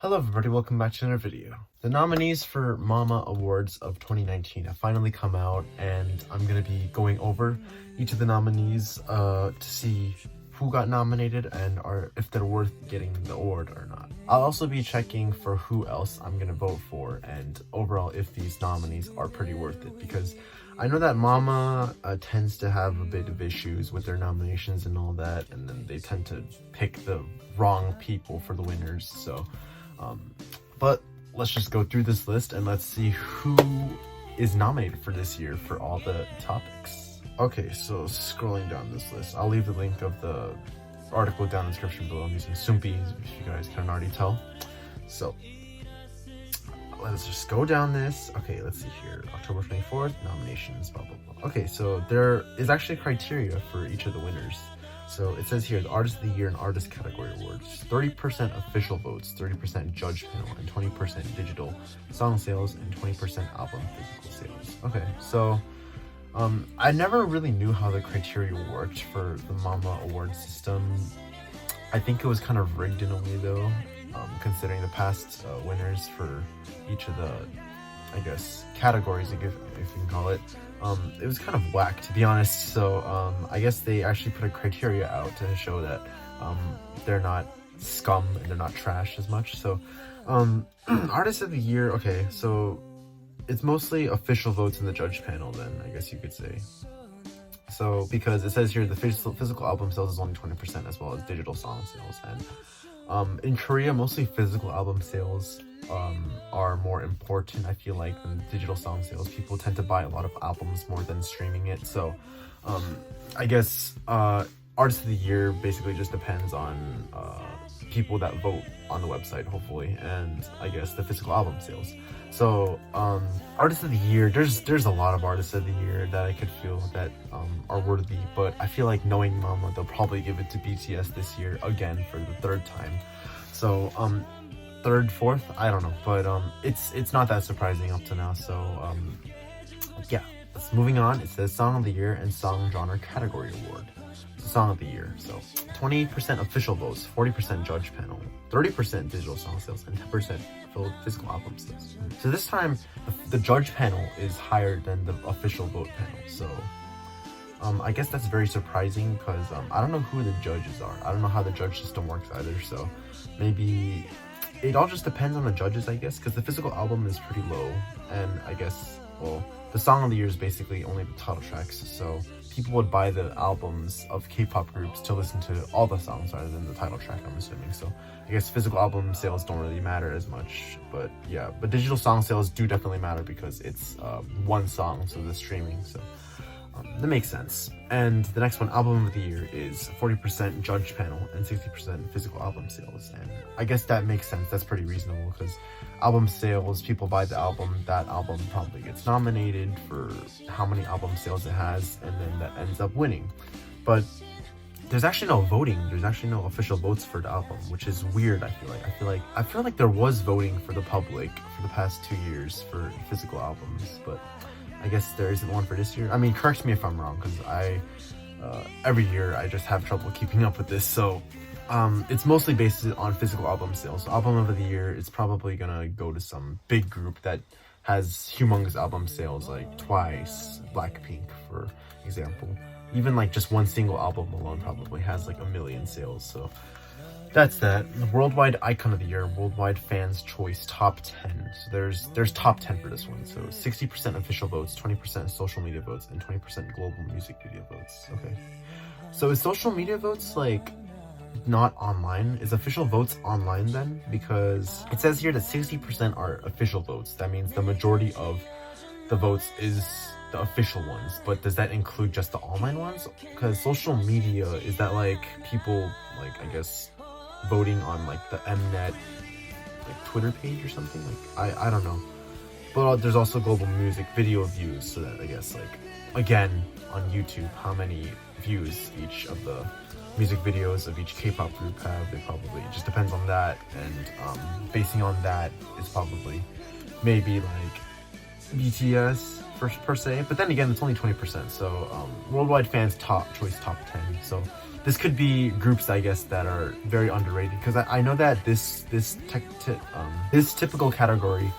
Hello everybody, welcome back to another video. The nominees for Mama Awards of 2019 have finally come out, and I'm going to be going over each of the nominees to see who got nominated and if they're worth getting the award or not. I'll also be checking for who else I'm going to vote for and overall if these nominees are pretty worth it, because I know that Mama tends to have a bit of issues with their nominations and all that, and then they tend to pick the wrong people for the winners, so but let's just go through this list and let's see who is nominated for this year for all the topics. Okay, so scrolling down this list, I'll leave the link of the article down in the description below. I'm using Soompi, if you guys can already tell. So let's just go down this. Okay, let's see here. October 24th, nominations, blah, blah, blah. Okay, so there is actually criteria for each of the winners. So it says here, the Artist of the Year and Artist Category Awards. 30% official votes, 30% judge panel, and 20% digital song sales, and 20% album physical sales. Okay, so I never really knew how the criteria worked for the Mama Award system. I think it was kind of rigged in a way though, considering the past winners for each of the, I guess, categories, if you can call it. It was kind of whack, to be honest. So I guess they actually put a criteria out to show that they're not scum and they're not trash as much. So Artist of the Year, okay, so it's mostly official votes in the judge panel then, I guess you could say. So because it says here the physical album sales is only 20%, as well as digital song sales. And in Korea, mostly physical album sales are more important, I feel like, than digital song sales. People tend to buy a lot of albums more than streaming it. So I guess Artist of the Year basically just depends on people that vote on the website, hopefully, and I guess the physical album sales. So Artist of the Year, there's a lot of Artists of the Year that I could feel that are worthy, but I feel like, knowing Mama, they'll probably give it to BTS this year again for the third time. So third, fourth, I don't know, but it's not that surprising up to now. So yeah, let's moving on. It says Song of the Year and Song Genre Category Award. Song of the Year. So 20% official votes, 40% judge panel, 30% digital song sales, and 10% physical album sales. So this time the judge panel is higher than the official vote panel. So I guess that's very surprising, because I don't know who the judges are. I don't know how the judge system works either. So maybe it all just depends on the judges, I guess, because the physical album is pretty low, and I guess, well, the Song of the Year is basically only the title tracks, so people would buy the albums of K-pop groups to listen to all the songs rather than the title track, I'm assuming. So I guess physical album sales don't really matter as much, but yeah, but digital song sales do definitely matter because it's one song, so the streaming, so that makes sense. And the next one, Album of the Year, is 40% judge panel and 60% physical album sales. And I guess that makes sense. That's pretty reasonable, because album sales, people buy the album, that album probably gets nominated for how many album sales it has, and then that ends up winning. But there's actually no voting. There's actually no official votes for the album, which is weird. I feel like there was voting for the public for the past 2 years for physical albums, but I guess there isn't one for this year. I mean, correct me if I'm wrong, because every year I just have trouble keeping up with this. So it's mostly based on physical album sales. So Album of the Year is probably gonna go to some big group that has humongous album sales, like Twice, Blackpink, for example. Even like just one single album alone probably has like 1 million sales. So that's that. The Worldwide Icon of the Year, Worldwide Fans Choice Top 10. So there's top 10 for this one. So 60% official votes, 20% social media votes, and 20% global music video votes. Okay. So is social media votes like not online? Is official votes online then? Because it says here that 60% are official votes. That means the majority of the votes is the official ones, but does that include just the online ones? Because social media, is that like people, like, I guess, voting on like the Mnet like Twitter page or something? Like I don't know. But there's also global music video views, so that I guess, like, again, on YouTube, how many views each of the music videos of each K-pop group have, it just depends on that, and basing on that is probably maybe like BTS per se, but then again, it's only 20%, so worldwide fans choice top 10, so this could be groups, I guess, that are very underrated, because I know that this typical category,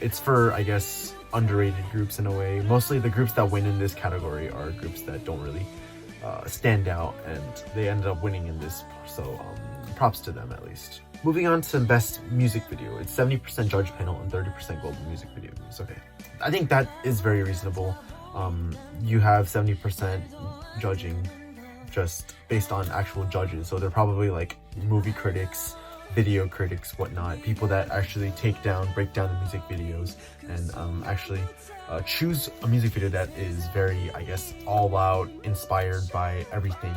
it's for, I guess, underrated groups in a way. Mostly the groups that win in this category are groups that don't really stand out, and they ended up winning in this, so props to them at least. Moving on to best music video, it's 70% judge panel and 30% global music video views. Okay, I think that is very reasonable. You have 70% judging just based on actual judges, so they're probably like movie critics, video critics, whatnot, people that actually break down the music videos, and actually choose a music video that is very, I guess, all out, inspired by everything,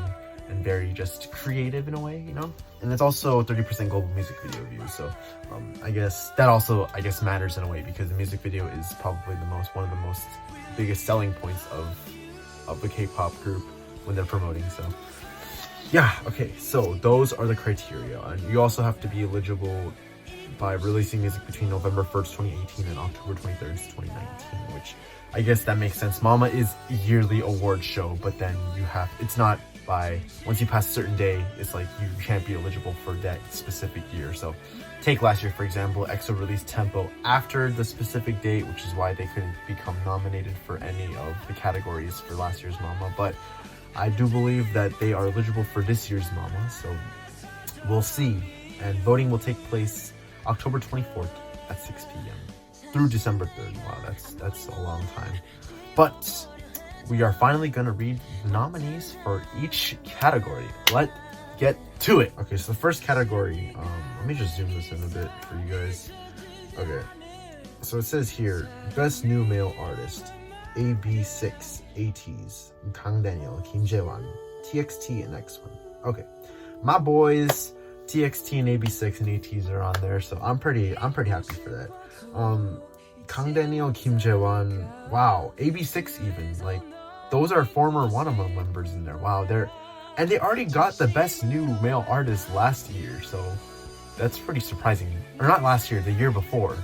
and very just creative in a way, you know? And it's also 30% global music video views, so I guess that also, I guess, matters in a way, because the music video is probably one of the most biggest selling points of the K-pop group when they're promoting. So yeah, okay, so those are the criteria, and you also have to be eligible by releasing music between November 1st, 2018 and October 23rd, 2019, which I guess that makes sense. Mama is a yearly award show, but then it's not by, once you pass a certain day, it's like you can't be eligible for that specific year. So take last year, for example, EXO released Tempo after the specific date, which is why they couldn't become nominated for any of the categories for last year's Mama, but I do believe that they are eligible for this year's Mama, so we'll see. And voting will take place October 24th at 6 p.m. through December 3rd. Wow, that's a long time. But we are finally gonna read the nominees for each category. Let's get to it. Okay, so the first category, let me just zoom this in a bit for you guys. Okay, so it says here, Best New Male Artist, AB6, ATEEZ, Kang Daniel, Kim Jae-won, TXT, and X1. Okay, my boys, TXT and AB6 and ATEEZ are on there, so I'm pretty happy for that. Kang Daniel, Kim Jae-won, wow, AB6 even, like, those are former Wanna members in there. Wow, they already got the Best New Male Artist last year, so that's pretty surprising. Or not last year, the year before.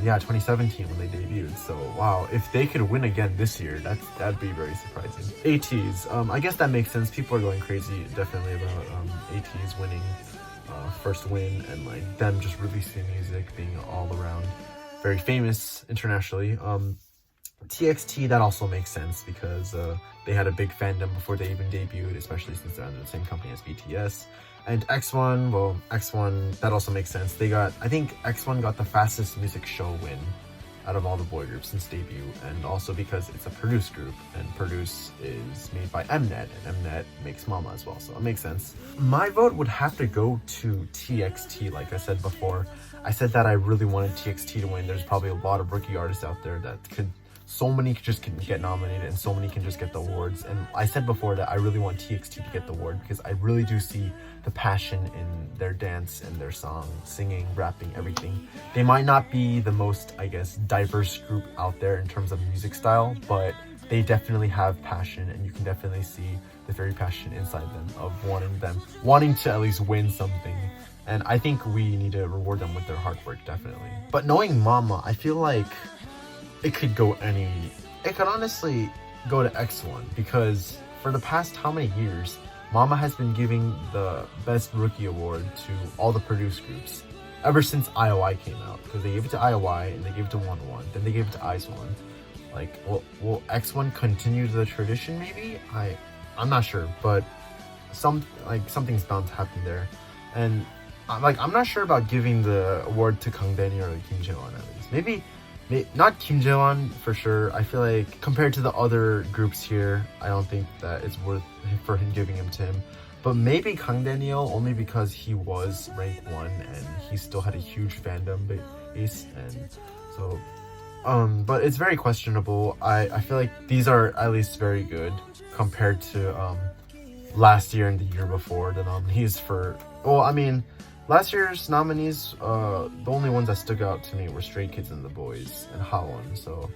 Yeah, 2017 when they debuted. So wow, if they could win again this year, that'd be very surprising. ATEEZ, I guess that makes sense. People are going crazy definitely about ATEEZ winning first win, and like them just releasing music, being all around very famous internationally. TXT, that also makes sense because they had a big fandom before they even debuted, especially since they're under the same company as BTS. And X1, well, X1, that also makes sense. I think X1 got the fastest music show win out of all the boy groups since debut, and also because it's a Produce group, and Produce is made by Mnet, and Mnet makes Mama as well, so it makes sense. My vote would have to go to TXT, like I said before. I said that I really wanted TXT to win. There's probably a lot of rookie artists out there that so many just can get nominated, and so many can just get the awards. And I said before that I really want TXT to get the award because I really do see the passion in their dance and their song, singing, rapping, everything. They might not be the most, I guess, diverse group out there in terms of music style, but they definitely have passion, and you can definitely see the very passion inside them of wanting to at least win something. And I think we need to reward them with their hard work, definitely. But knowing Mama, I feel like it could honestly go to X1, because for the past how many years, Mama has been giving the Best Rookie Award to all the Produce groups ever since IOI came out, because they gave it to IOI and they gave it to 101, then they gave it to IZ*ONE. Like, will X1 continue the tradition? Maybe I'm not sure, but something's bound to happen there. And I'm not sure about giving the award to Kang Daniel or Kim Jae-won at least. Maybe not Kim Jae-won for sure. I feel like compared to the other groups here, I don't think that it's worth for him giving him to him. But maybe Kang Daniel, only because he was ranked 1 and he still had a huge fandom base, and so but it's very questionable. I feel like these are at least very good compared to last year and the year before. The nominees for, well, I mean, last year's nominees, the only ones that stuck out to me were Stray Kids and The Boys and Halloween, so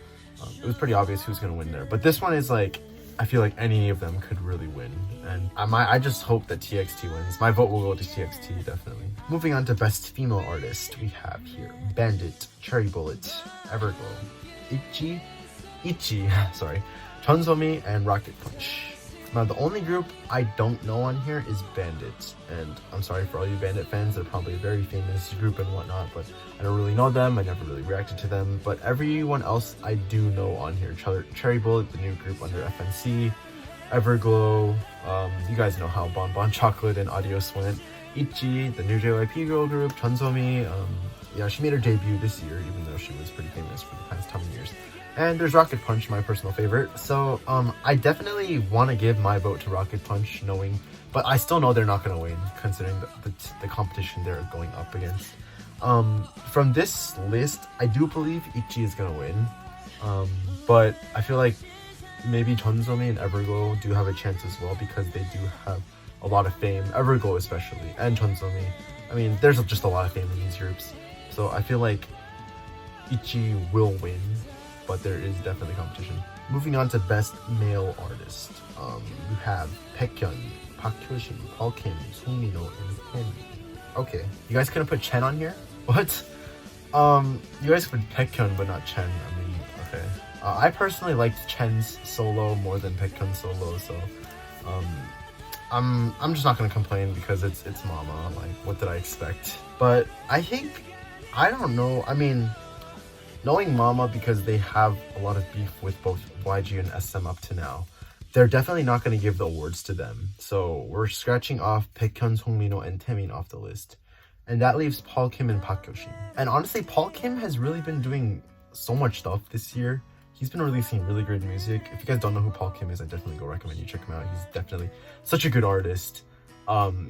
it was pretty obvious who's gonna win there. But this one is like, I feel like any of them could really win, and I just hope that TXT wins. My vote will go to TXT, definitely. Moving on to Best Female Artist, we have here Bandit, Cherry Bullet, Everglow, Itchy, sorry, Chunsomi, and Rocket Punch. Now, the only group I don't know on here is Bandit, and I'm sorry for all you Bandit fans. They're probably a very famous group and whatnot, but I don't really know them. I never really reacted to them, but everyone else I do know on here. Cherry Bullet, the new group under FNC, Everglow, you guys know how Bon Bon Chocolate and Adios went. Itchy, the new JYP girl group, Chunsomi, yeah, she made her debut this year, even though she was pretty famous for the past 10 years. And there's Rocket Punch, my personal favorite. So I definitely want to give my vote to Rocket Punch, but I still know they're not going to win, considering the competition they're going up against. From this list, I do believe Itchy is going to win, but I feel like maybe Chunsomi and Everglow do have a chance as well, because they do have a lot of fame, Everglow especially, and Chunsomi. I mean, there's just a lot of fame in these groups, so I feel like Itchy will win, but there is definitely competition. Moving on to Best Male Artist, you have Baekhyun, Park Hyo-shin, Paul Kim, Song Min-ho, and Chen. Okay, you guys couldn't put Chen on here? What? You guys put Baekhyun but not Chen. I mean, okay. I personally liked Chen's solo more than Baekhyun's solo, so I'm just not gonna complain because it's Mama. Like, what did I expect? But I don't know. I mean, knowing Mama, because they have a lot of beef with both YG and SM up to now, they're definitely not going to give the awards to them. So we're scratching off Baekhyun, Song Min-ho, and Taemin off the list. And that leaves Paul Kim and Park Hyo-shin. And honestly, Paul Kim has really been doing so much stuff this year. He's been releasing really great music. If you guys don't know who Paul Kim is, I definitely go recommend you check him out. He's definitely such a good artist.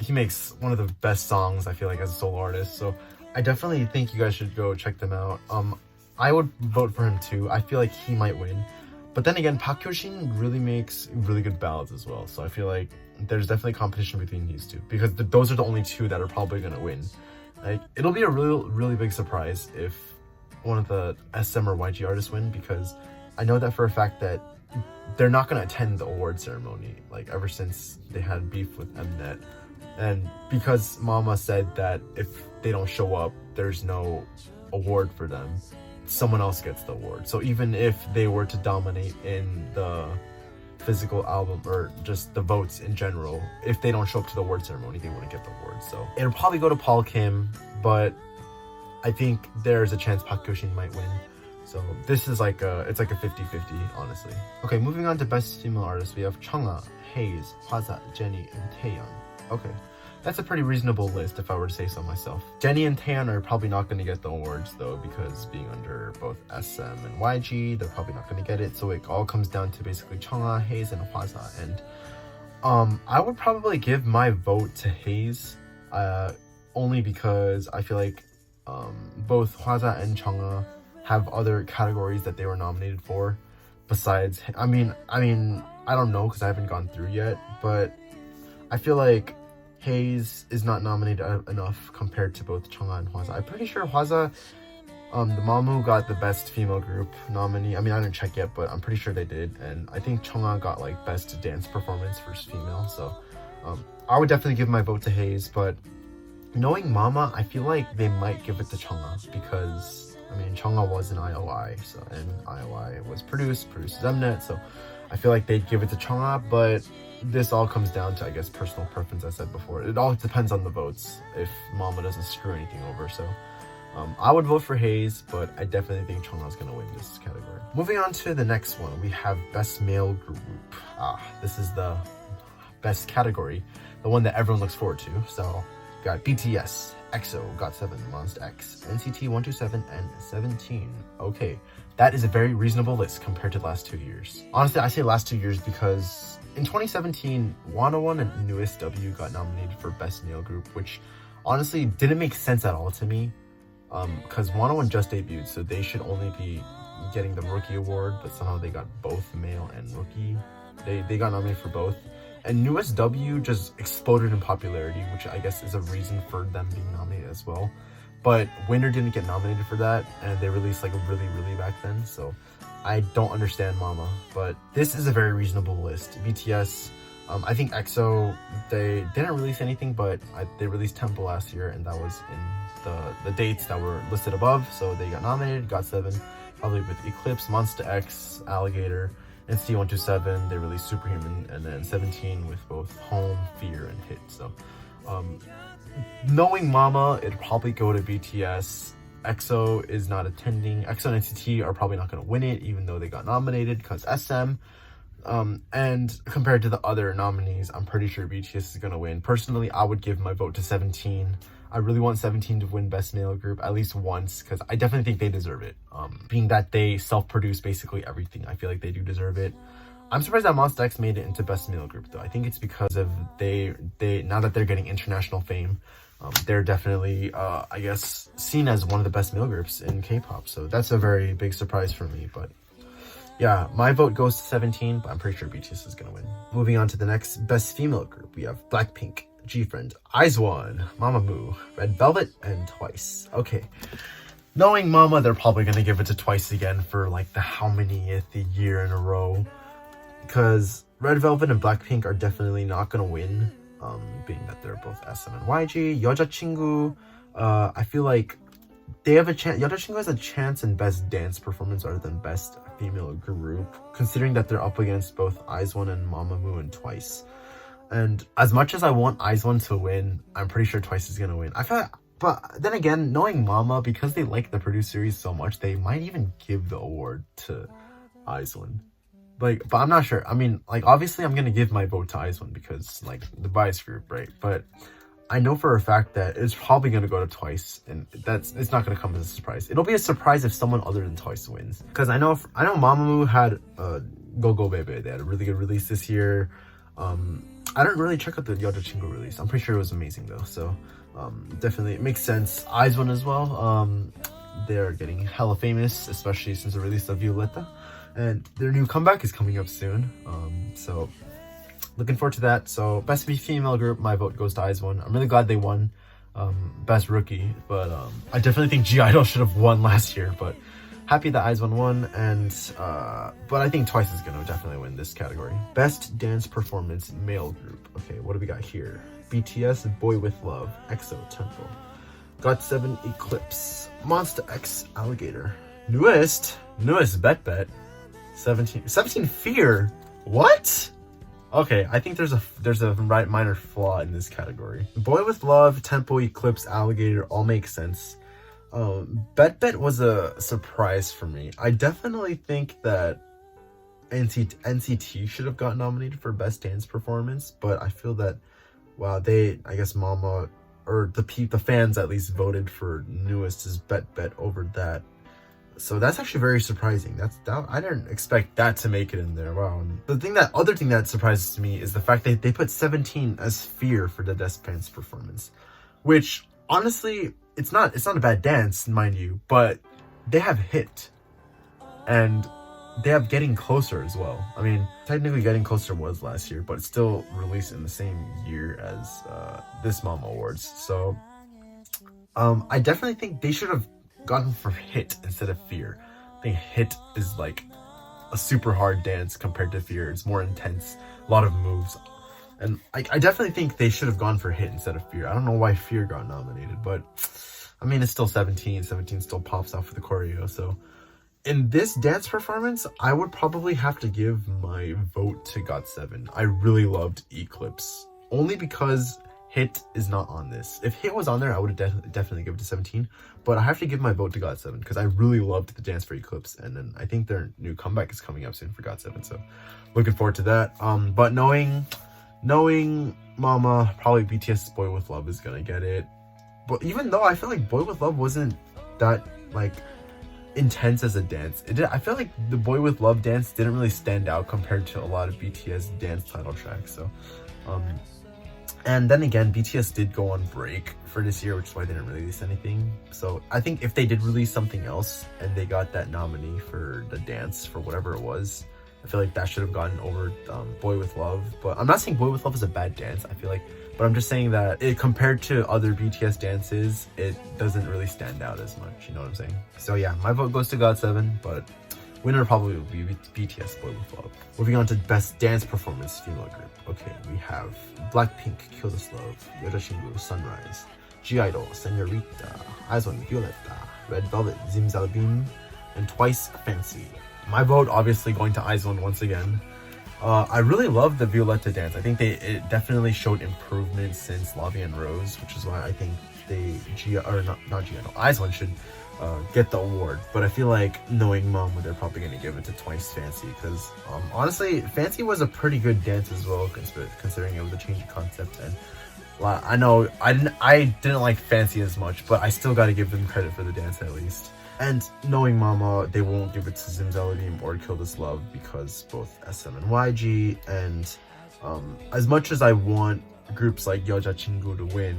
He makes one of the best songs, I feel like, as a solo artist. So I definitely think you guys should go check them out. I would vote for him too. I feel like he might win. But then again, Park Hyo-shin really makes really good ballads as well. So I feel like there's definitely competition between these two, because those are the only two that are probably going to win. Like, it'll be a really big surprise if one of the SM or YG artists win, because I know that for a fact that they're not going to attend the award ceremony, like, ever since they had beef with Mnet. And because Mama said that if they don't show up, there's no award for them, someone else gets the award. So even if they were to dominate in the physical album or just the votes in general, if they don't show up to the award ceremony, they wouldn't get the award. So it'll probably go to Paul Kim, but I think there's a chance Park Hyo-shin might win. So this is like it's like a 50-50, honestly. Okay, moving on to Best Female Artist, we have Chungha, Haze, Hwaza, Jennie, and Taeyeon. Okay, that's a pretty reasonable list if I were to say so myself. Jennie and Taeyeon are probably not going to get the awards though, because being under both SM and YG, they're probably not going to get it. So it all comes down to basically Chungha, Haze, and Hwaza. And I would probably give my vote to Haze, only because I feel like both Hwaza and Chungha have other categories that they were nominated for. Besides, I mean, I don't know because I haven't gone through yet, but I feel like Haze is not nominated enough compared to both Chungha and Hwaza. I'm pretty sure Hwaza, the Mamu got the best female group nominee. I mean, I didn't check yet, but I'm pretty sure they did. And I think Chungha got like best dance performance for female. So I would definitely give my vote to Haze, but knowing Mama, I feel like they might give it to Chungha, because I mean, Chungha was an IOI, and IOI was produced Mnet, so I feel like they'd give it to Chungha, but this all comes down to, I guess, personal preference, as I said before. It all depends on the votes, if Mama doesn't screw anything over. So I would vote for Haze, but I definitely think Chungha's going to win this category. Moving on to the next one, we have Best Male Group. This is the best category, the one that everyone looks forward to. So we got BTS, EXO, GOT7, Monsta X, NCT 127, and 17. Okay, that is a very reasonable list compared to the last 2 years. Honestly, I say last 2 years because in 2017, 101 and Newest W got nominated for Best Male Group, which honestly didn't make sense at all to me, because 101 just debuted, so they should only be getting the Rookie Award, but somehow they got both male and rookie. They got nominated for both. And Newest W just exploded in popularity, which I guess is a reason for them being nominated as well. But Winner didn't get nominated for that, and they released like really back then, so I don't understand Mama. But this is a very reasonable list. BTS, I think EXO, they didn't release anything, but they released Temple last year, and that was in the dates that were listed above, so they got nominated. GOT7, probably with Eclipse, Monsta X, Alligator, NCT 127, they released Superhuman, and then 17 with both Home, Fear, and Hit. So knowing Mama, it'd probably go to BTS. EXO is not attending. EXO and NCT are probably not going to win it, even though they got nominated because SM. And compared to the other nominees, I'm pretty sure BTS is going to win. Personally, I would give my vote to 17. I really want 17 to win Best Male Group at least once, because I definitely think they deserve it. Being that they self-produce basically everything, I feel like they do deserve it. I'm surprised that Monsta X made it into Best Male Group though. I think it's because of they now that they're getting international fame, they're definitely I guess seen as one of the best male groups in K-pop. So that's a very big surprise for me. But yeah, my vote goes to 17, but I'm pretty sure BTS is gonna win. Moving on to the next Best Female Group, we have Blackpink, G-Friend, IZ*ONE, Mamamoo, Red Velvet, and Twice. Okay. Knowing Mama, they're probably gonna give it to Twice again for like the how manyth year in a row. Because Red Velvet and Blackpink are definitely not gonna win, being that they're both SM and YG. 여자친구, I feel like they have a chance. 여자친구 has a chance in Best Dance Performance other than Best Female Group, considering that they're up against both IZ*ONE and Mamamoo and Twice. And as much as I want IZ*ONE to win, I'm pretty sure Twice is gonna win. I feel like, but then again, knowing Mama, because they like the Produce series so much, they might even give the award to IZ*ONE. Like, but I'm not sure. I mean, like, obviously I'm gonna give my vote to IZ*ONE because, like, the bias group, right? But I know for a fact that it's probably gonna go to Twice, and it's not gonna come as a surprise. It'll be a surprise if someone other than Twice wins. Because I know Mamamoo had Go Go Baby. They had a really good release this year. I didn't really check out the 여자친구 release. I'm pretty sure it was amazing though. So definitely it makes sense. IZ*ONE as well. They're getting hella famous, especially since the release of Violetta. And their new comeback is coming up soon. So looking forward to that. So Best Female Group, my vote goes to IZ*ONE. I'm really glad they won Best Rookie. But I definitely think G-Idol should have won last year. But happy that IZ*ONE won. And but I think Twice is going to definitely win this category. Best Dance Performance Male Group. Okay, what do we got here? BTS, Boy With Love, EXO, Tempo, GOT7, Eclipse, Monsta X, Alligator, Newest, Bet, 17 Fear. What? Okay, I think there's a right minor flaw in this category. Boy With Love, Tempo, Eclipse, Alligator all make sense. Bet was a surprise for me. I definitely think that NCT should have got nominated for Best Dance Performance, but I feel that, wow, I guess Mama, or the fans at least, voted for Newest as Bet over that. So that's actually very surprising. I didn't expect that to make it in there. Wow. And the other thing that surprises me is the fact that they put 17 as Fear for the Best Dance Performance, which honestly, it's not a bad dance, mind you, but they have Hit and they have Getting Closer as well. I mean, technically Getting Closer was last year, but it's still released in the same year as this Mama Awards. So I definitely think they should have gotten for Hit instead of Fear. I think Hit is like a super hard dance compared to Fear. It's more intense, a lot of moves. And I definitely think they should have gone for Hit instead of Fear. I don't know why Fear got nominated, but I mean, it's still 17. 17 still pops out for the choreo. So in this dance performance, I would probably have to give my vote to GOT7. I really loved Eclipse, only because Hit is not on this. If Hit was on there, I would have definitely give it to 17. But I have to give my vote to GOT7 because I really loved the dance for Eclipse. And then I think their new comeback is coming up soon for GOT7. So looking forward to that. But knowing Mama, probably BTS's Boy With Love is gonna get it. But even though I feel like Boy With Love wasn't that like intense as a dance, I feel like the Boy With Love dance didn't really stand out compared to a lot of BTS dance title tracks. So and then again, BTS did go on break for this year, which is why they didn't release anything. So I think if they did release something else and they got that nominee for the dance for whatever it was, I feel like that should have gotten over Boy With Love. But I'm not saying Boy With Love is a bad dance, I feel like, but I'm just saying that compared to other BTS dances, it doesn't really stand out as much, you know what I'm saying? So yeah, my vote goes to GOT7, but winner probably will be BTS Boy With Love. Moving on to Best Dance Performance Female Group. Okay, we have Blackpink, Kill This Love, 여자친구, Sunrise, G-Idol, Señorita, IZ*ONE, Violetta, Red Velvet, Zimzalbim, and Twice, Fancy. My vote obviously going to IZ*ONE once again. I really love the Violetta dance. I think it definitely showed improvement since Lobby and Rose, which is why I think IZ*ONE should get the award. But I feel like knowing Mom, they're probably gonna give it to Twice Fancy because honestly, Fancy was a pretty good dance as well, considering it was a change of concept. And I know I didn't like Fancy as much, but I still got to give them credit for the dance at least. And knowing Mama, they won't give it to Zimzaladim or Kill This Love because both SM and YG, and as much as I want groups like Yeoja Chingu to win,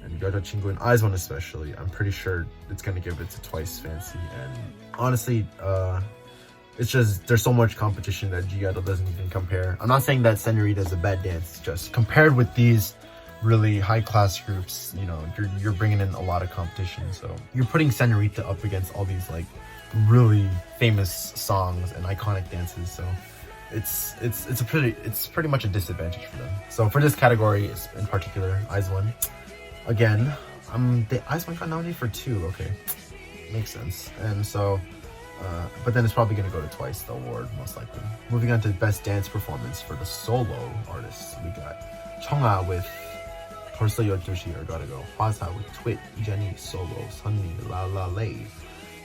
and Yeoja Chingu and IZ*ONE especially, I'm pretty sure it's gonna give it to Twice Fancy. And honestly, it's just there's so much competition that G-idol doesn't even compare. I'm not saying that Senorita is a bad dance, it's just compared with these really high-class groups, you know, you're bringing in a lot of competition. So you're putting Senorita up against all these like really famous songs and iconic dances. So it's pretty much a disadvantage for them. So for this category in particular, IZ*ONE again, IZ*ONE got nominated for 2. Okay, makes sense. And so but then it's probably gonna go to Twice, the award, most likely. Moving on to best dance performance for the solo artists, we got Chungha with 벌써 12시, or Gotta Go, Hwaza with Twit, Jenny Solo, Sunmi, La La Lay,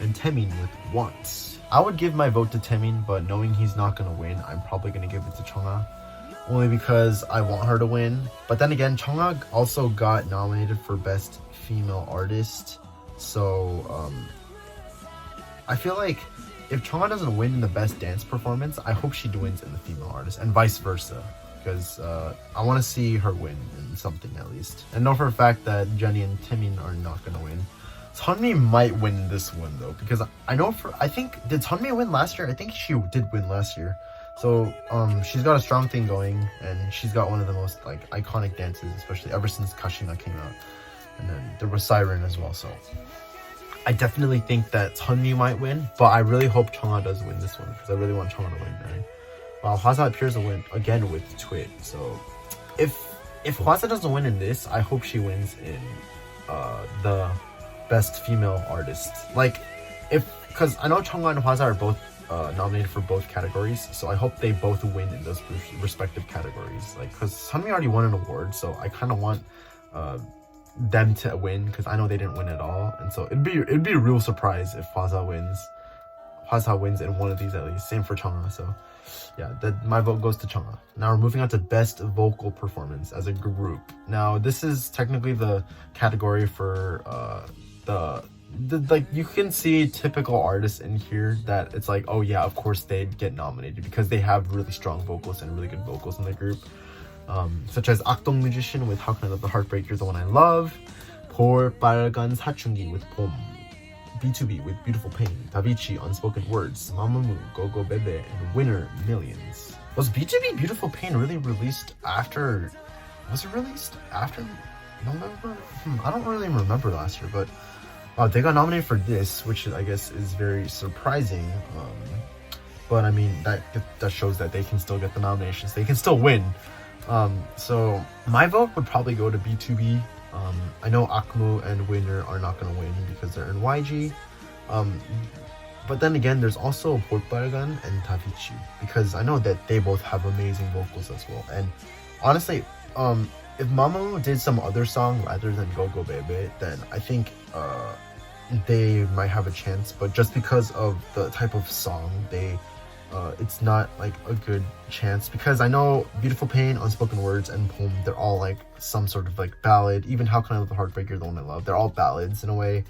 and Taemin with Once. I would give my vote to Taemin, but knowing he's not gonna win, I'm probably gonna give it to Chungha, only because I want her to win. But then again, Chungha also got nominated for best female artist, so I feel like if Chungha doesn't win in the best dance performance, I hope she wins in the female artist, and vice versa. Because I want to see her win in something at least. And know for a fact that Jenny and Taemin are not going to win. Sunmi might win this one though, because I think, did Sunmi win last year? I think she did win last year. So she's got a strong thing going, and she's got one of the most like iconic dances, especially ever since Kashina came out. And then there was Siren as well, so I definitely think that Sunmi might win, but I really hope Chungha does win this one, because I really want Chungha to win. Right? Well, Hwaza appears to win again with Twit, so if Hwaza doesn't win in this, I hope she wins in the best female artist. Like, because I know Chungha and Hwaza are both nominated for both categories, so I hope they both win in those respective categories. Like, because Sunmi already won an award, so I kind of want them to win, because I know they didn't win at all, and so it'd be a real surprise if Hwaza wins in one of these at least. Same for Chungha, so yeah, my vote goes to Chungha. Now we're moving on to best vocal performance as a group. Now this is technically the category for the like, you can see typical artists in here that it's like, oh yeah, of course they'd get nominated because they have really strong vocals and really good vocals in the group. Such as Akdong Musician with How Can I Love the Heartbreak, You're the One I Love, 볼빨간 사춘기 with Pom, B2B with Beautiful Pain, Davichi Unspoken Words, Mamamoo, Go Go Bebe, and Winner Millions. Was B2B Beautiful Pain really released after? Was it released after November? I don't really remember last year, but they got nominated for this, which I guess is very surprising. But I mean, that shows that they can still get the nominations. They can still win. So my vote would probably go to B2B. I know Akmu and Winner are not going to win because they're in YG. But then again, there's also 볼빨간 and Davichi, because I know that they both have amazing vocals as well. And honestly, if Mamamoo did some other song rather than Go Go Bebe, then I think they might have a chance. But just because of the type of song, it's not like a good chance, because I know Beautiful Pain, Unspoken Words, and Poem, they're all like some sort of like ballad. Even How Can I Love the Heartbreak, You're the One I Love, they're all ballads in a way.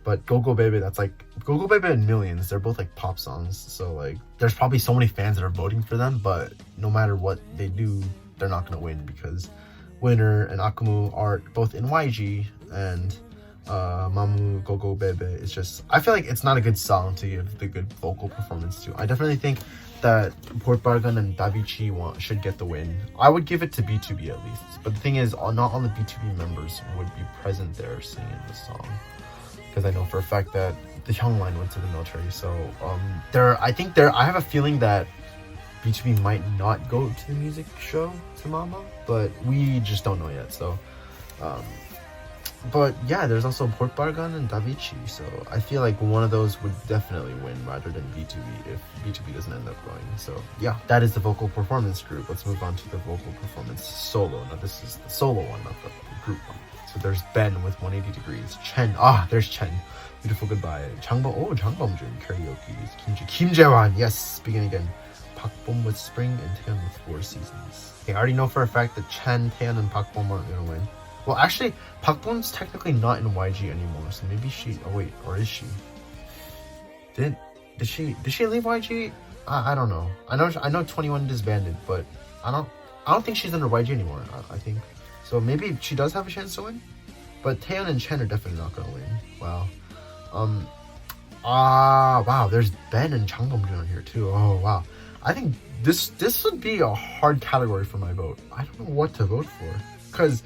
But Go Go Bebe, that's like Go Go Bebe and Millions, they're both like pop songs. So like there's probably so many fans that are voting for them, but no matter what they do, they're not gonna win, because Winner and Akumu are both in YG, and Mamu Go Go Bebe is just, I feel like it's not a good song to give the good vocal performance to. I definitely think that 볼빨간 and Davichi should get the win. I would give it to B2B at least, but the thing is, not all the B2B members would be present there singing the song, because I know for a fact that the Hyungline went to the military. So I have a feeling that B2B might not go to the music show to Mama, but we just don't know yet. So But yeah, there's also Portbargan and Davichi, so I feel like one of those would definitely win rather than B2B if B2B doesn't end up going. So yeah, that is the vocal performance group. Let's move on to the vocal performance solo. Now this is the solo one, not the group one. So there's Ben with 180 degrees. Chen, there's Chen. Beautiful Goodbye. Changbomjun, karaoke. Kim Jae-wan, yes, begin again. Park Bom with Spring and Taeyeon with Four Seasons. Okay, I already know for a fact that Chen, Taeyeon, and Park Bom aren't gonna win. Well, actually, Park Bom's technically not in YG anymore, so maybe she. Oh wait, or is she? Did she leave YG? I don't know. I know 21 disbanded, but I don't think she's under YG anymore. I think so. Maybe she does have a chance to win, but Taeyeon and Chen are definitely not gonna win. Wow. Wow. There's Ben and Changbomjun on here too. Oh wow. I think this would be a hard category for my vote. I don't know what to vote for because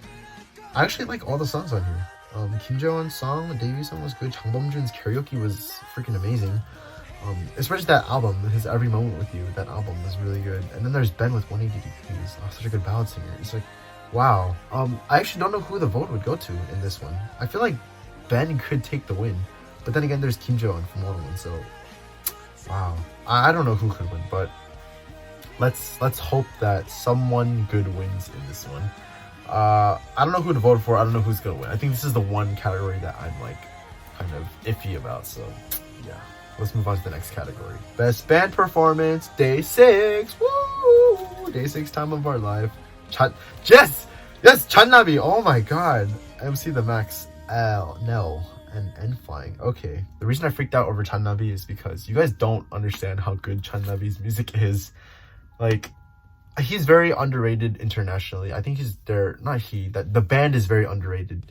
I actually like all the songs on here. Kim Jae-won's song, the debut song was good. Changbomjun's karaoke was freaking amazing. Especially that album, his Every Moment With You, that album was really good. And then there's Ben with 180 Degrees. Such a good ballad singer. It's like, wow. I actually don't know who the vote would go to in this one. I feel like Ben could take the win. But then again, there's Kim Jae-won from 101, so wow. I don't know who could win, but let's hope that someone good wins in this one. I don't know who to vote for. I don't know who's gonna win. I think this is the one category that I'm like kind of iffy about. So yeah, let's move on to the next category. Best band performance, day 6. Woo! Day 6, Time of Our Life. Yes, Channabi. Oh my God, MC the Max, Nell, and Flying. Okay, the reason I freaked out over Channabi is because you guys don't understand how good Channabi's music is. Like, he's very underrated internationally. I think the band is very underrated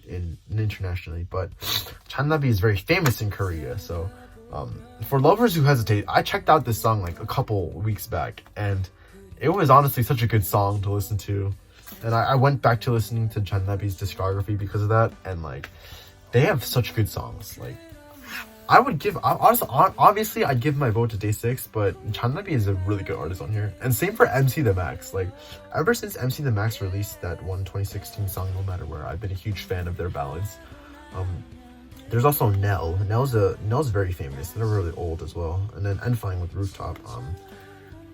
internationally, but Channabi is very famous in Korea. So for lovers who hesitate, I checked out this song like a couple weeks back, and it was honestly such a good song to listen to. And I went back to listening to Channabi's discography because of that, and like they have such good songs. Like, I would give, obviously I'd give my vote to Day 6, but Channabi is a really good artist on here. And same for MC The Max. Like, ever since MC The Max released that 2016 song, No Matter Where, I've been a huge fan of their ballads. There's also Nell. Nell's very famous. They're really old as well. And then Enfine with Rooftop.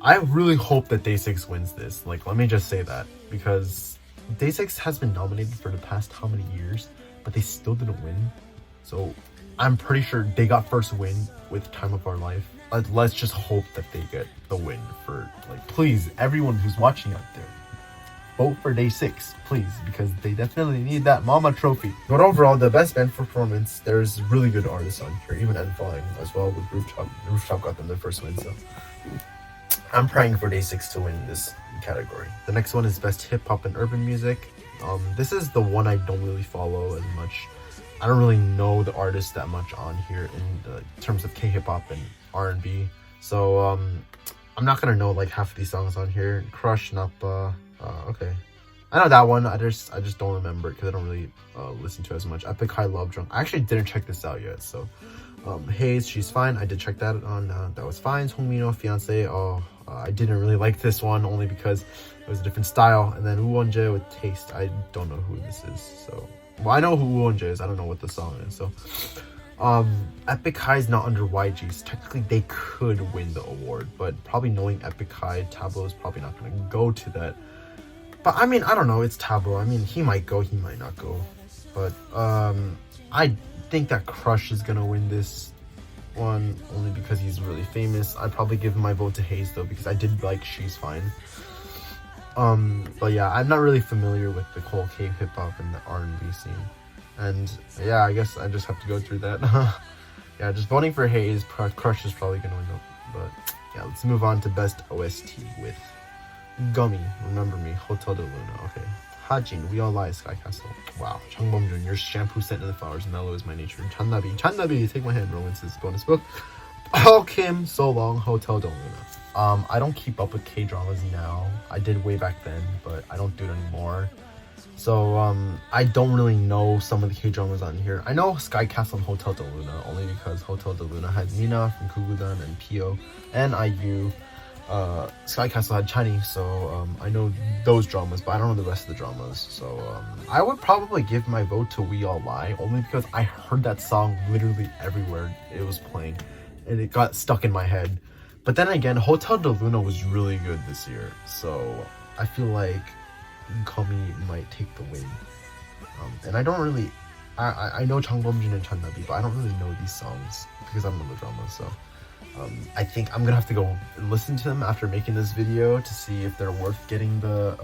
I really hope that Day 6 wins this. Like, let me just say that. Because Day 6 has been nominated for the past how many years, but they still didn't win. So I'm pretty sure they got first win with Time of Our Life. Let's just hope that they get the win for, like, please, everyone who's watching out there, vote for Day 6, please, because they definitely need that Mama trophy. But overall, the best band performance, there's really good artists on here, even Enflying as well with Rooftop. Rooftop got them their first win, so I'm praying for Day 6 to win this category. The next one is Best Hip Hop and Urban Music. This is the one I don't really follow as much. I don't really know the artists that much on here in terms of K-hip hop and R&B, so I'm not gonna know like half of these songs on here. Crush, Nappa, okay, I know that one. I just don't remember it because I don't really listen to it as much. Epic High, Love Drunk. I actually didn't check this out yet, so Haze, She's Fine. I did check that on. That was fine. Hongmino, Fiance. I didn't really like this one only because it was a different style. And then Wonje with Taste. I don't know who this is, so. Well, I know who Wonje is. I don't know what the song is. So, Epic High is not under YG's. Technically, they could win the award, but probably knowing Epic High, Tableau is probably not going to go to that. But I mean, I don't know. It's Tableau. I mean, he might go, he might not go. But I think that Crush is going to win this one only because he's really famous. I'd probably give my vote to Haze though because I did like She's Fine. But yeah, I'm not really familiar with the whole K-hip hop and the R&B scene, and yeah, I guess I just have to go through that. Yeah, just voting for Haze. Crush is probably gonna win, but yeah, let's move on to Best OST with Gummy, Remember Me, Hotel de Luna. Okay, Hajin, We All Lie, Sky Castle. Wow, Changbomjun, Your Shampoo, Scent of the Flowers, Mellow Is My Nature. Channabi, Take My Hand, Romance's bonus book. Oh, Kim, So Long, Hotel de Luna. I don't keep up with K-dramas now. I did way back then, but I don't do it anymore. So, I don't really know some of the K-dramas on here. I know Sky Castle and Hotel de Luna, only because Hotel de Luna had Mina from Kugudan and Pio and IU. Sky Castle had Chinese, so I know those dramas, but I don't know the rest of the dramas. So I would probably give my vote to We All Lie, only because I heard that song literally everywhere it was playing, and it got stuck in my head. But then again, Hotel de Luna was really good this year, so I feel like Gummy might take the win. And I don't really, I know Changbomjin and Channabi, but I don't really know these songs because I don't know the drama, so. I think I'm gonna have to go listen to them after making this video to see if they're worth getting the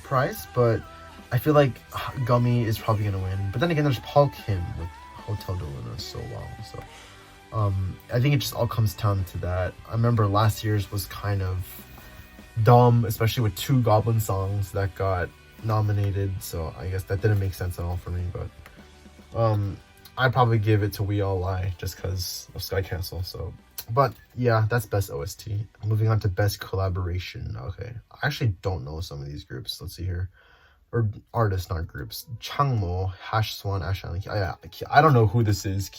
prize, but I feel like Gummy is probably gonna win. But then again, there's Paul Kim with Hotel de Luna so long, so I think it just all comes down to that. I remember last year's was kind of dumb, especially with 2 Goblin songs that got nominated, so I guess that didn't make sense at all for me, but I'd probably give it to We All Lie just because of Sky Castle. So, but yeah, that's best OST. Moving on to best collaboration. Okay, I actually don't know some of these groups. Let's see here, or artists, not groups. Changmo, Hash Swan, Ashan. I don't know who this is.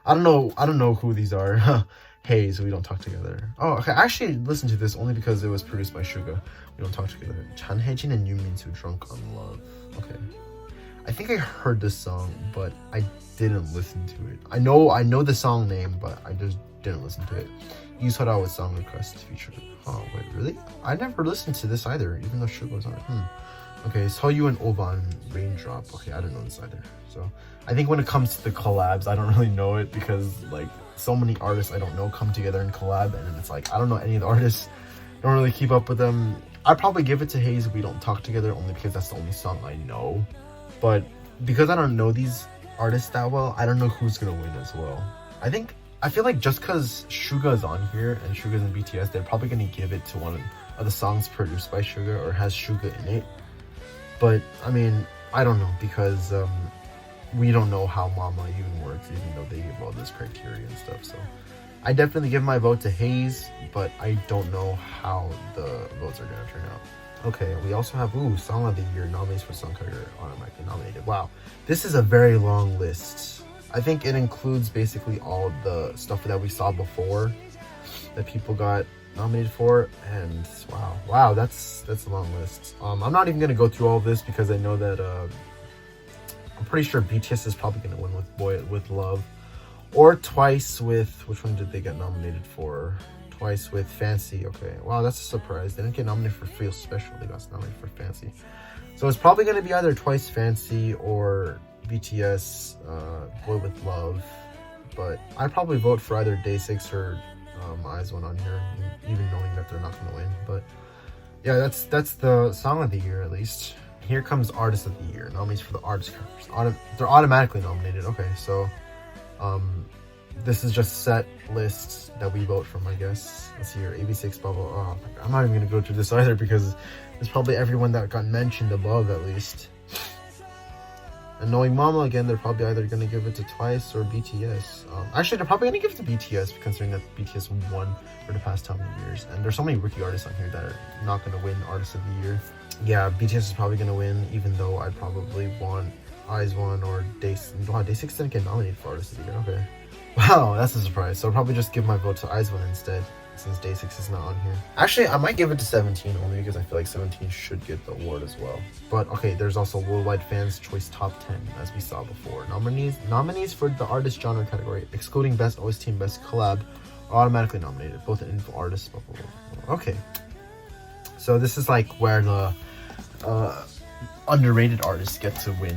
I don't know who these are. Haze, We Don't Talk Together. Oh, okay. I actually listened to this only because it was produced by Suga. We Don't Talk Together. Chan Haejin and Yoo Min-soo, Drunk on Love. Okay. I think I heard this song, but I didn't listen to it. I know the song name, but I just didn't listen to it. You saw that with song request featured. Oh wait, really? I never listened to this either, even though Suga was on it. Okay, Soyu and Oban, Raindrop. Okay, I didn't know this either. So I think when it comes to the collabs, I don't really know it because like so many artists I don't know come together and collab, and then it's like I don't know any of the artists. Don't really keep up with them. I'd probably give it to Haze, We Don't Talk Together, only because that's the only song I know. But because I don't know these artists that well, I don't know who's gonna win as well. I feel like just because Suga is on here and Suga's in BTS, they're probably gonna give it to one of the songs produced by Suga or has Suga in it. But I mean, I don't know because we don't know how Mama even works, even though they give all this criteria and stuff. So I definitely give my vote to Haze, but I don't know how the votes are gonna turn out. Okay, we also have Song of the Year nominees for song category automatically nominated. Wow, this is a very long list. I think it includes basically all of the stuff that we saw before that people got nominated for, and wow, that's a long list. I'm not even gonna go through all of this because I know that I'm pretty sure BTS is probably gonna win with Boy with Love, or Twice with which one did they get nominated for? Twice with Fancy. Okay, wow, that's a surprise. They didn't get nominated for Feel Special, they got nominated for Fancy. So it's probably going to be either Twice, Fancy, or BTS, Boy With Love. But I'd probably vote for either Day 6 or IZ*ONE on here, even knowing that they're not going to win. But yeah, that's the Song of the Year at least. Here comes Artist of the Year. Nominees for the artist categories. They're automatically nominated. Okay, so this is just set lists that we vote from, I guess. Let's see here, AB6 bubble. Oh, I'm not even gonna go through this either because it's probably everyone that got mentioned above at least. And knowing Mama again, they're probably either gonna give it to Twice or BTS. Actually, they're probably gonna give it to BTS considering that BTS won for the past how many years. And there's so many rookie artists on here that are not gonna win Artist of the Year. Yeah, BTS is probably gonna win, even though I'd probably want IZ*ONE or Day 6 didn't get nominated for Artist of the Year. Okay. Wow, that's a surprise. So I'll probably just give my vote to IZ*ONE instead, since Day 6 is not on here. Actually, I might give it to 17 only because I feel like 17 should get the award as well. But okay, there's also Worldwide Fans Choice Top 10, as we saw before. Nominees for the artist genre category, excluding Best OST and Best Collab, are automatically nominated, both in info artists. Okay. So this is like where the underrated artists get to win.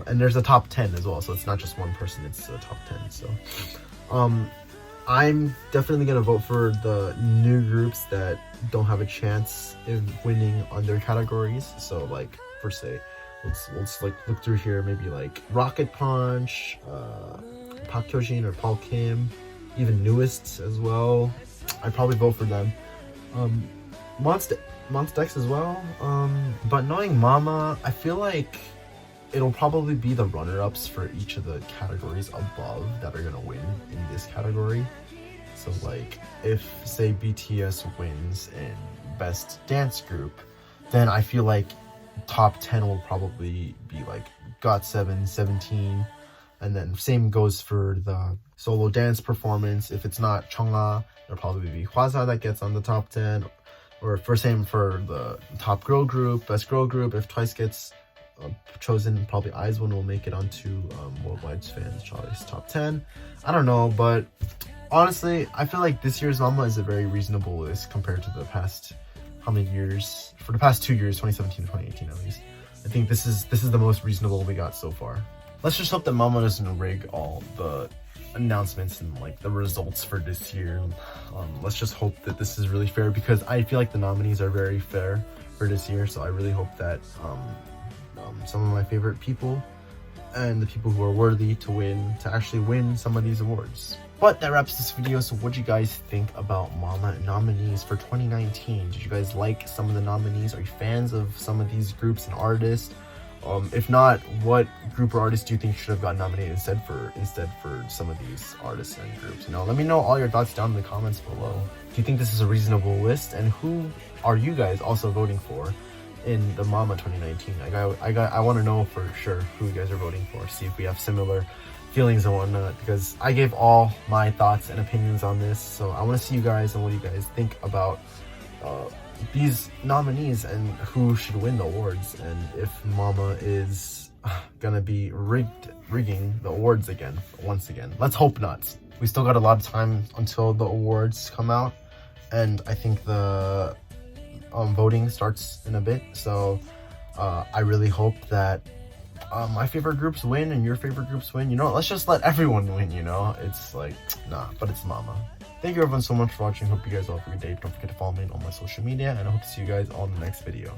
And there's a top 10 as well, so it's not just one person, it's a top 10. So I'm definitely gonna vote for the new groups that don't have a chance in winning on their categories. So like per se, let's like look through here, maybe like Rocket Punch, Park Hyojin or Paul Kim, even newest as well. I'd probably vote for them. Monsta X as well. But knowing Mama, I feel like it'll probably be the runner-ups for each of the categories above that are gonna win in this category. So like if say BTS wins in Best Dance Group, then I feel like top 10 will probably be like GOT7, 17, And then same goes for the solo dance performance. If it's not Chungha, it'll probably be Hwaza that gets on the top 10. Or for same for the top girl group, best girl group. If Twice gets chosen, probably IZ*ONE will make it onto Worldwide Fans Choice top 10. I don't know, but honestly, I feel like this year's Mama is a very reasonable list compared to the past, how many years? For the past 2 years, 2017 to 2018 at least. I think this is the most reasonable we got so far. Let's just hope that Mama doesn't rig all the announcements and like the results for this year. Let's just hope that this is really fair, because I feel like the nominees are very fair for this year. So I really hope that some of my favorite people and the people who are worthy to actually win some of these awards. But that wraps this video. So what do you guys think about Mama nominees for 2019? Did you guys like some of the nominees? Are you fans of some of these groups and artists? If not, what group or artist do you think should have gotten nominated instead for some of these artists and groups? You know, let me know all your thoughts down in the comments below. Do you think this is a reasonable list, and who are you guys also voting for in the Mama 2019? I want to know for sure who you guys are voting for. See if we have similar feelings and whatnot, because I gave all my thoughts and opinions on this. So I want to see you guys and what you guys think about these nominees and who should win the awards, and if Mama is gonna be rigging the awards once again. Let's hope not. We still got a lot of time until the awards come out, and I think the voting starts in a bit. So I really hope that my favorite groups win and your favorite groups win. You know, let's just let everyone win, you know? It's like, nah, but it's Mama. Thank you everyone so much for watching. Hope you guys all have a good day. Don't forget to follow me on all my social media, and I hope to see you guys on the next video.